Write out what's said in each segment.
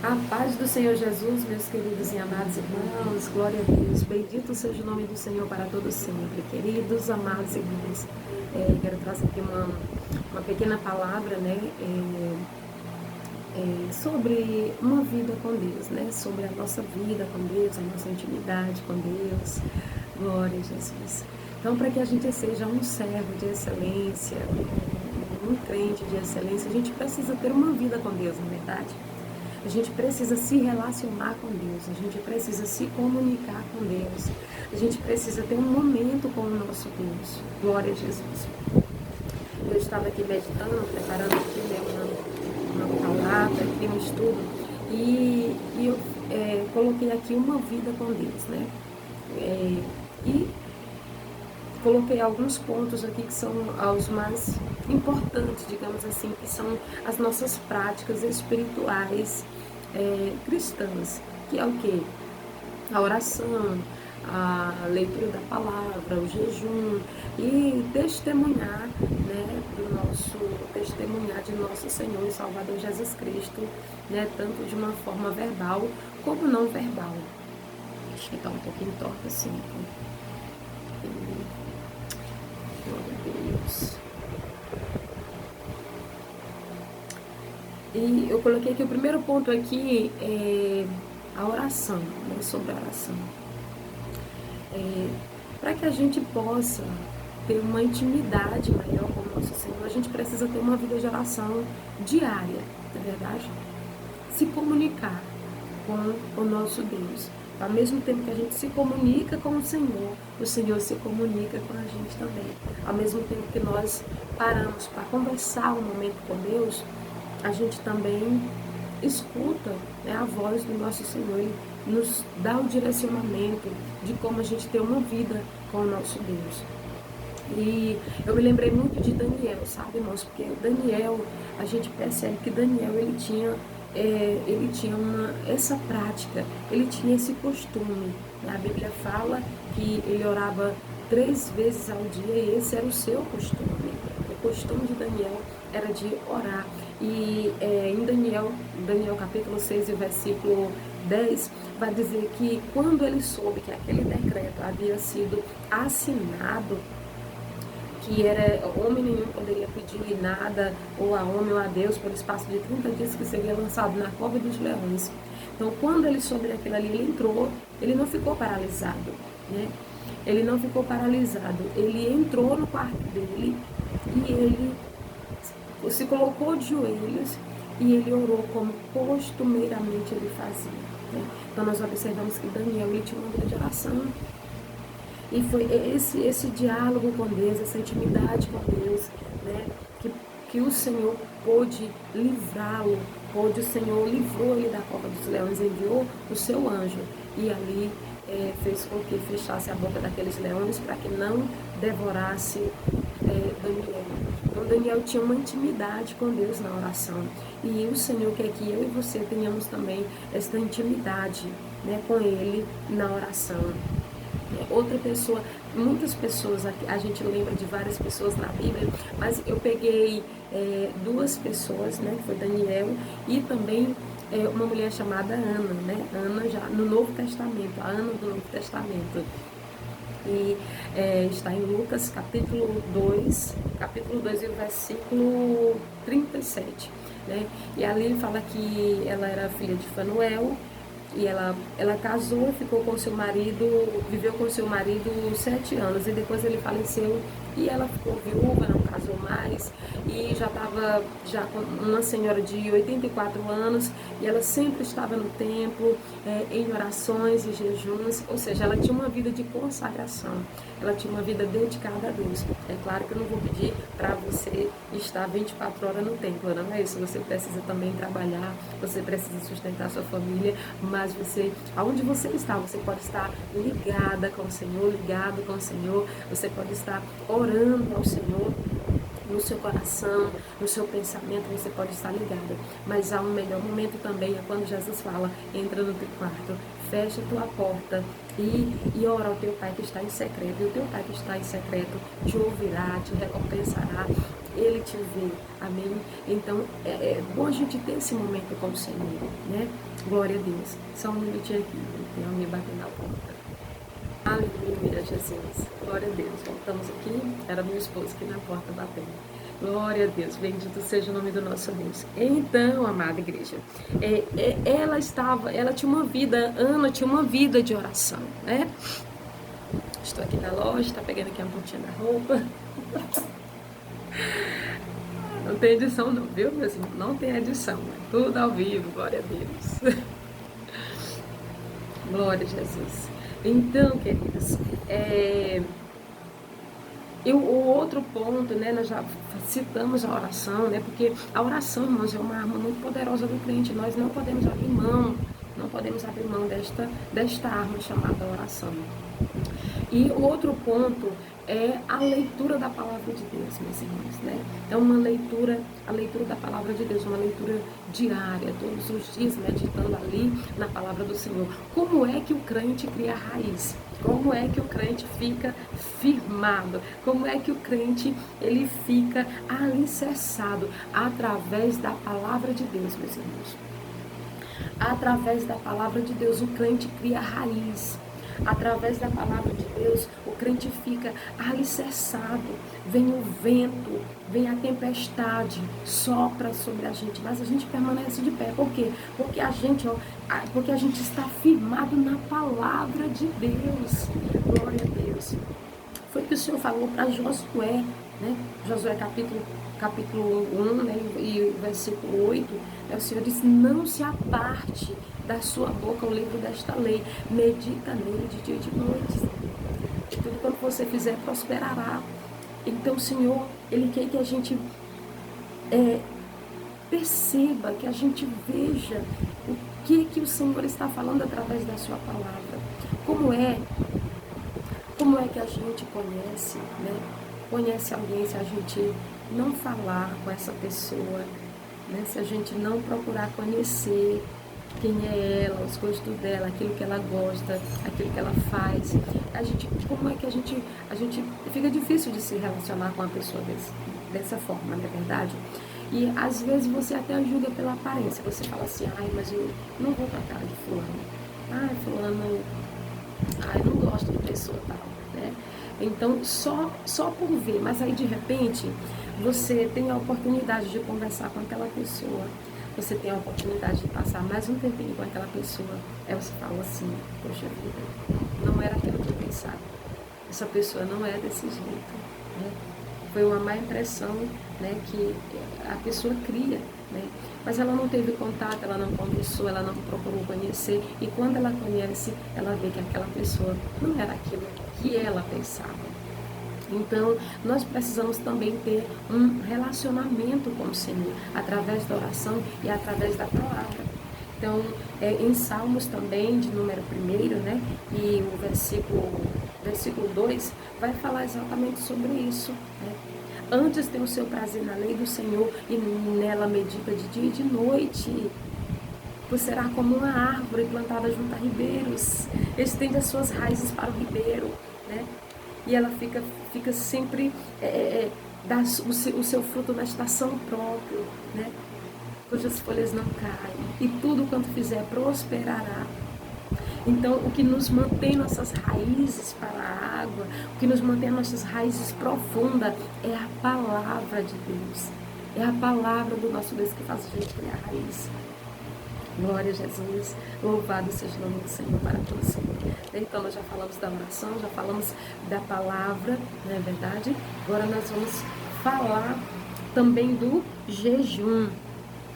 A paz do Senhor Jesus, meus queridos e amados irmãos, glória a Deus, bendito seja o nome do Senhor para todos sempre, queridos, amados irmãos. Quero trazer aqui uma pequena palavra, né, sobre uma vida com Deus, né, sobre a nossa vida com Deus, a nossa intimidade com Deus, glória a Jesus. Então, para que a gente seja um servo de excelência, um crente de excelência, a gente precisa ter uma vida com Deus, na verdade. A gente precisa se relacionar com Deus, a gente precisa se comunicar com Deus, a gente precisa ter um momento com o nosso Deus. Glória a Jesus. Eu estava aqui meditando, preparando aqui, né, uma palavra, aqui um estudo, e eu coloquei aqui uma vida com Deus, né? E coloquei alguns pontos aqui que são os mais importantes, digamos assim, que são as nossas práticas espirituais cristãs, que é o quê? A oração, a leitura da palavra, o jejum e testemunhar, né, testemunhar de nosso Senhor e Salvador Jesus Cristo, né, tanto de uma forma verbal como não verbal. Acho que está um pouquinho torto assim, então. Glória a Deus. E eu coloquei aqui o primeiro ponto aqui é a oração, né, sobre a oração. Para que a gente possa ter uma intimidade maior com o nosso Senhor, a gente precisa ter uma vida de oração diária, não é verdade? Se comunicar com o nosso Deus. Ao mesmo tempo que a gente se comunica com o Senhor se comunica com a gente também. Ao mesmo tempo que nós paramos para conversar um momento com Deus, a gente também escuta, né, a voz do nosso Senhor. Ele nos dá o direcionamento de como a gente ter uma vida com o nosso Deus. E eu me lembrei muito de Daniel, sabe, irmãos? Porque Daniel, a gente percebe que Daniel, ele tinha essa prática, ele tinha esse costume. A Bíblia fala que ele orava 3 vezes ao dia e esse era o seu costume. O costume de Daniel era de orar. E em Daniel capítulo 6 e o versículo 10, vai dizer que quando ele soube que aquele decreto havia sido assinado, que era homem nenhum poderia pedir nada, ou a homem ou a Deus, por espaço de 30 dias, que seria lançado na cova dos leões. Então, quando ele soube daquilo ali, ele entrou, ele não ficou paralisado, né? Ele não ficou paralisado, ele entrou no quarto dele e ele se colocou de joelhos e ele orou como costumeiramente ele fazia, né? Então, nós observamos que Daniel, ele tinha uma vida de oração. E foi esse diálogo com Deus, essa intimidade com Deus, né, que o Senhor pôde livrá-lo, o Senhor livrou ele da cova dos leões, enviou o seu anjo e ali fez com que fechasse a boca daqueles leões para que não devorasse Daniel. Então Daniel tinha uma intimidade com Deus na oração e o Senhor quer que eu e você tenhamos também esta intimidade, né, com Ele na oração. Outra pessoa, muitas pessoas, a gente lembra de várias pessoas na Bíblia, mas eu peguei 2 pessoas, né, que foi Daniel e também uma mulher chamada Ana, né, Ana já no Novo Testamento, a Ana do Novo Testamento. E está em Lucas capítulo 2 e o versículo 37, né, e ali fala que ela era filha de Fanuel. E ela casou, ficou com seu marido, viveu com seu marido 7 anos e depois ele faleceu e ela ficou viúva, não casou mais e já estava com uma senhora de 84 anos e ela sempre estava no templo, em orações e jejuns, ou seja, ela tinha uma vida de consagração, ela tinha uma vida dedicada a Deus. É claro que eu não vou pedir para você estar 24 horas no templo, não é isso, você precisa também trabalhar, você precisa sustentar sua família, mas você, aonde você está, você pode estar ligada com o Senhor, ligado com o Senhor, você pode estar orando ao Senhor no seu coração, no seu pensamento, você pode estar ligada. Mas há um melhor momento também, é quando Jesus fala, entra no teu quarto, fecha a tua porta e ora ao teu Pai que está em secreto. E o teu Pai que está em secreto te ouvirá, te recompensará Ele te vê, amém? Então, é bom a gente ter esse momento com o Senhor, né? Glória a Deus. Só um minutinho aqui, tem alguém batendo na porta. Aleluia, Jesus. Glória a Deus. Voltamos aqui. Era meu esposo aqui na porta batendo. Glória a Deus. Bendito seja o nome do nosso Deus. Então, amada igreja, ela tinha uma vida, Ana tinha uma vida de oração, né? Estou aqui na loja, tá pegando aqui a pontinha da roupa. Não tem edição não, viu, meus irmãos? Não tem edição. É tudo ao vivo. Glória a Deus. Glória a Jesus. Então, queridos, o outro ponto, né, nós já citamos a oração, né, porque a oração, irmãos, é uma arma muito poderosa do crente. Nós não podemos abrir mão, desta arma chamada oração. E o outro ponto é a leitura da palavra de Deus, meus irmãos, né? É a leitura da palavra de Deus, uma leitura diária, todos os dias, meditando ali na palavra do Senhor. Como é que o crente cria raiz? Como é que o crente fica firmado? Como é que o crente ele fica alicerçado? Através da palavra de Deus, meus irmãos. Através da palavra de Deus, o crente cria raiz. Através da palavra de Deus, o crente fica alicerçado. Vem o vento, vem a tempestade, sopra sobre a gente, mas a gente permanece de pé. Por quê? Porque a gente está firmado na palavra de Deus. Glória a Deus. Foi o que o Senhor falou para Josué, né? Josué capítulo 1, né? E versículo 8, né? O Senhor disse: não se aparte da sua boca o livro desta lei, medita nele de dia e de noite. Tudo quanto você fizer prosperará. Então o Senhor, Ele quer que a gente perceba, que a gente veja o que o Senhor está falando através da sua palavra. Como é que a gente conhece, né? Conhece alguém se a gente não falar com essa pessoa, né? Se a gente não procurar conhecer quem é ela, os gostos dela, aquilo que ela gosta, aquilo que ela faz. Como é que a gente fica difícil de se relacionar com uma pessoa dessa forma, não é verdade? E às vezes você até julga pela aparência, você fala assim: ai, mas eu não vou com a cara de fulano, ai, não gosto de pessoa tal, né? Então, só por ver, mas aí de repente você tem a oportunidade de conversar com aquela pessoa, você tem a oportunidade de passar mais um tempinho com aquela pessoa, aí você fala assim: poxa vida, não era aquilo que eu pensava, essa pessoa não é desse jeito, né? Foi uma má impressão, né, que a pessoa cria, né? Mas ela não teve contato, ela não conversou, ela não procurou conhecer, e quando ela conhece, ela vê que aquela pessoa não era aquilo que ela pensava. Então, nós precisamos também ter um relacionamento com o Senhor, através da oração e através da palavra. Então, em Salmos também, de número 1, né, e o versículo 2, vai falar exatamente sobre isso, né? Antes tem o seu prazer na lei do Senhor e nela medita de dia e de noite. Você será como uma árvore plantada junto a ribeiros, estende as suas raízes para o ribeiro, né? E ela fica sempre, dá o seu fruto na estação própria, né? Cujas folhas não caem, e tudo quanto fizer prosperará. Então, o que nos mantém nossas raízes para a água, o que nos mantém nossas raízes profundas é a palavra de Deus. É a palavra do nosso Deus que faz a gente criar raiz. Glória a Jesus, louvado seja o nome do Senhor para todo sempre. Então, nós já falamos da oração, já falamos da palavra, não é verdade? Agora nós vamos falar também do jejum.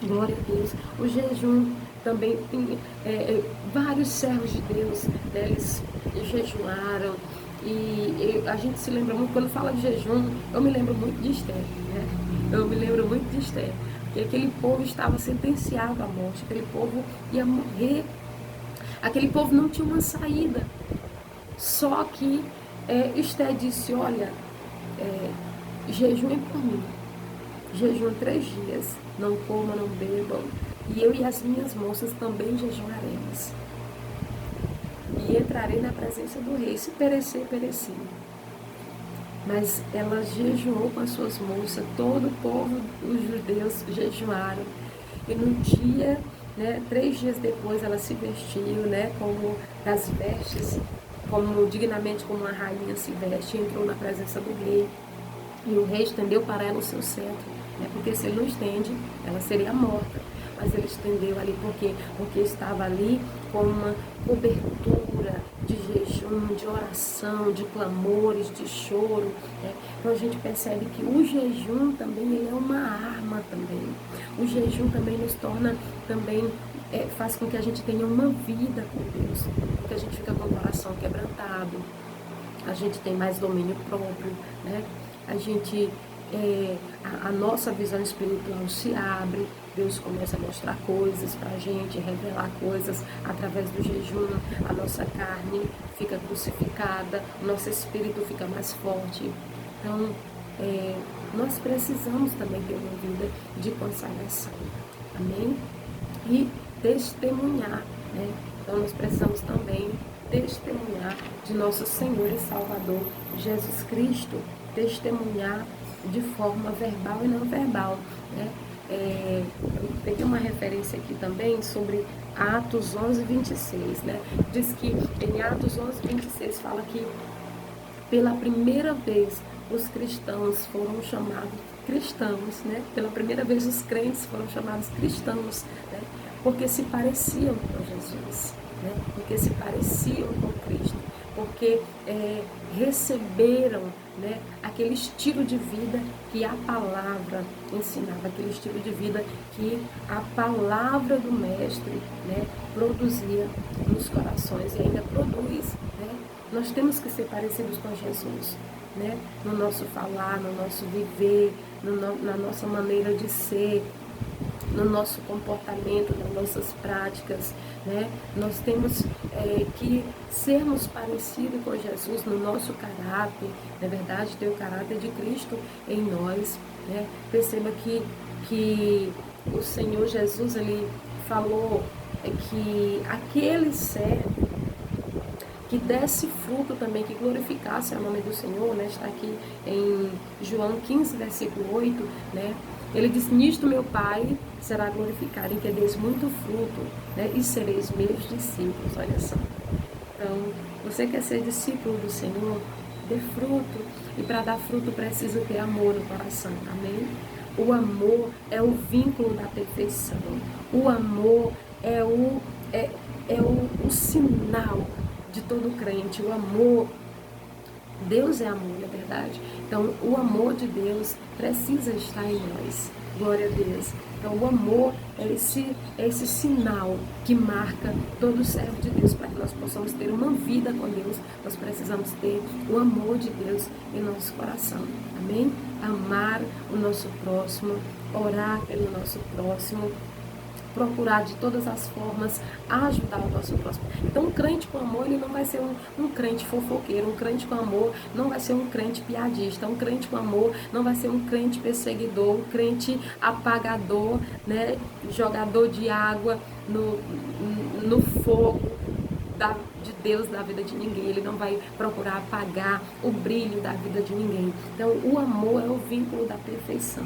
Glória a Deus. O jejum também tem vários servos de Deus, né, eles jejuaram. E a gente se lembra muito, quando fala de jejum, eu me lembro muito de Esther, né? Eu me lembro muito de Esther. E aquele povo estava sentenciado à morte, aquele povo ia morrer, aquele povo não tinha uma saída. Só que Esther disse: olha, jejuem por mim, jejuem 3 dias, não comam, não bebam, e eu e as minhas moças também jejuaremos. E entrarei na presença do rei, se perecer, pereci. mas ela jejuou com as suas moças, todo o povo, os judeus jejuaram. E no dia, né, 3 dias depois, ela se vestiu, né, como das vestes, como dignamente como uma rainha se veste, entrou na presença do rei. E o rei estendeu para ela o seu cetro, né, porque se ele não estende, ela seria morta. Mas ele estendeu ali porque estava ali com uma cobertura de jejum, de oração, de clamores, de choro, né? Então a gente percebe que o jejum também ele é uma arma também. O jejum também nos torna também faz com que a gente tenha uma vida com Deus, porque a gente fica com o coração quebrantado, a gente tem mais domínio próprio, né? A gente a nossa visão espiritual se abre, Deus começa a mostrar coisas pra gente, revelar coisas através do jejum, a nossa carne fica crucificada, o nosso espírito fica mais forte. Então, nós precisamos também ter uma vida de consagração, amém? E testemunhar, né? Então, nós precisamos também testemunhar de nosso Senhor e Salvador Jesus Cristo, testemunhar de forma verbal e não verbal, né? Eu peguei uma referência aqui também sobre Atos 11:26, né? Diz que em Atos 11:26 fala que pela primeira vez os cristãos foram chamados cristãos, né? Pela primeira vez os crentes foram chamados cristãos, né? Porque se pareciam com Jesus, né? Porque se pareciam com Cristo, porque receberam, né, aquele estilo de vida que a palavra ensinava, aquele estilo de vida que a palavra do Mestre, né, produzia nos corações e ainda produz, né? Nós temos que ser parecidos com Jesus, né? No nosso falar, no nosso viver, na nossa maneira de ser, no nosso comportamento, nas nossas práticas, né? Nós temos que sermos parecidos com Jesus no nosso caráter, na verdade, ter o caráter de Cristo em nós, né? Perceba que o Senhor Jesus, ele falou que aquele servo que desse fruto também, que glorificasse o nome do Senhor, né? Está aqui em João 15, versículo 8, né? Ele diz: nisto meu Pai será glorificado, em que deis muito fruto, né? E sereis meus discípulos. Olha só. Então, você quer ser discípulo do Senhor? Dê fruto. E para dar fruto precisa ter amor no coração. Amém? O amor é o vínculo da perfeição. O amor é o sinal de todo crente. O amor, Deus é amor, na verdade. Então, o amor de Deus precisa estar em nós. Glória a Deus. Então, o amor é esse sinal que marca todo servo de Deus. Para que nós possamos ter uma vida com Deus, nós precisamos ter o amor de Deus em nosso coração. Amém? Amar o nosso próximo, orar pelo nosso próximo, procurar de todas as formas ajudar o nosso próximo. Então, um crente com amor, ele não vai ser um crente fofoqueiro. Um crente com amor não vai ser um crente piadista. Um crente com amor não vai ser um crente perseguidor, um crente apagador, né? Jogador de água no fogo de Deus da vida de ninguém. Ele não vai procurar apagar o brilho da vida de ninguém. Então, o amor é o vínculo da perfeição.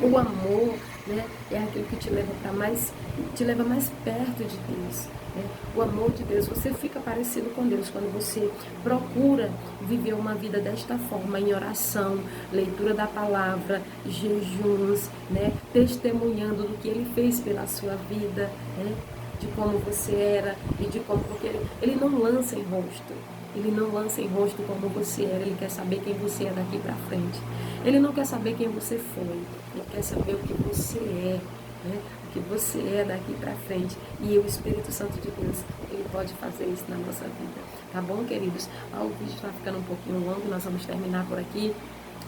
O amor, né, é aquilo que te leva mais perto de Deus, né? O amor de Deus, você fica parecido com Deus quando você procura viver uma vida desta forma, em oração, leitura da palavra, jejuns, né, testemunhando do que Ele fez pela sua vida, né, de como você era e de como, porque Ele não lança em rosto. Ele não lança em rosto como você era, Ele quer saber quem você é daqui para frente. Ele não quer saber quem você foi, Ele quer saber o que você é, né? O que você é daqui para frente. E o Espírito Santo de Deus, Ele pode fazer isso na nossa vida. Tá bom, queridos? O vídeo está ficando um pouquinho longo, nós vamos terminar por aqui.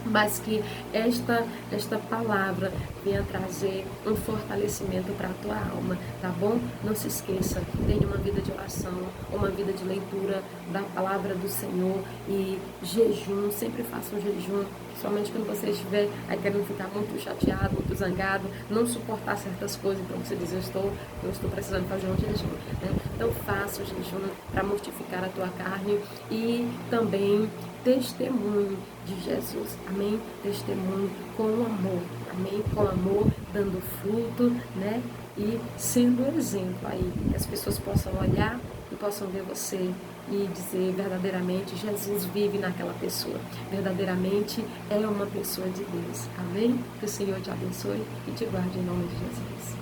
Mas que esta palavra venha trazer um fortalecimento para a tua alma, tá bom? Não se esqueça, tenha uma vida de oração, uma vida de leitura da palavra do Senhor e jejum, sempre faça um jejum, Somente quando você estiver aí querendo ficar muito chateado, muito zangado, não suportar certas coisas, então você diz, eu estou precisando fazer um jejum, né? Então faça o jejum para mortificar a tua carne e também testemunho de Jesus, amém? Testemunho com amor, amém? Com amor, dando fruto, né? E sendo exemplo aí, que as pessoas possam olhar e possam ver você e dizer verdadeiramente Jesus vive naquela pessoa, verdadeiramente é uma pessoa de Deus, amém? Que o Senhor te abençoe e te guarde em nome de Jesus.